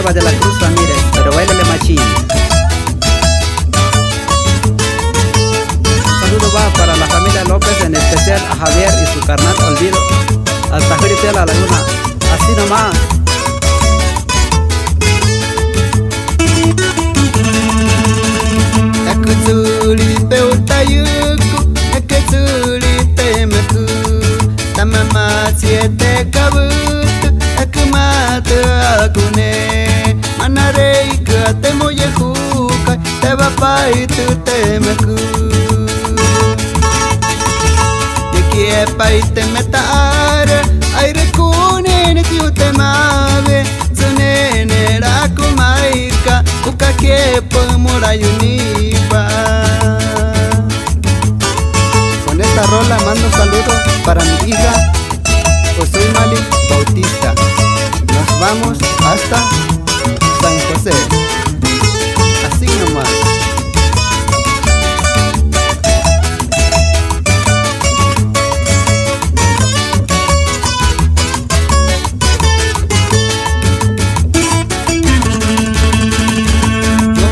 Eva de la Cruz Ramírez, pero bailale machín. Un saludo va para la familia López, en especial a Javier y su carnal Olvido, hasta Jurito de la Laguna. Así nomás. Akuzuri te utayuku, akuzuri te meku, tamama siete kabutu, akumatu akune, manarei ka te moyehuka, te bapai tu te meku. Yekie pai te metaare, aire kune ne tiu te mave, sunene rakumaika, ukake pomorayuniba. Con esta rola mando saludos para mi hija José Mali Bautista. Nos vamos hasta San José. Así nomás.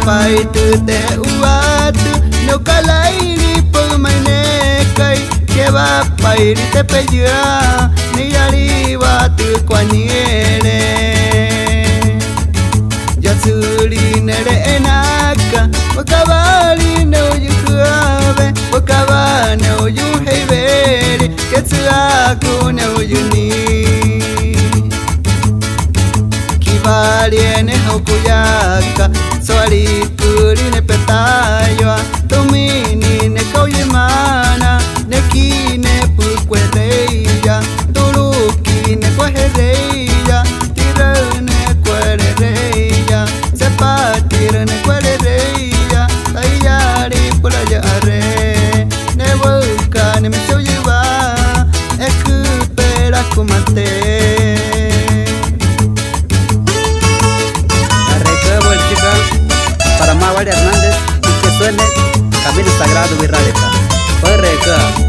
Pai tu te uatu, no kalairi por mainekai, que va pairi te peyua, ni arriba tu kwaniere. Yasuri nere enaka, wakabali no yukuave, wakaba no yuheveri, que tsuaku no yuni. Kibari ne hokuyaka, Swari kuri ne petayoa, tumini ne kauyemana, ne kine pukwereya, turuki ne kwahereya, tira ne kwarereya, sepatir ne kwarereya, tayari pulaya are, ne vuka ne misoyeva, ekupera kumate. Para Magali Hernández y que suene Camino Sagrado Virraleta.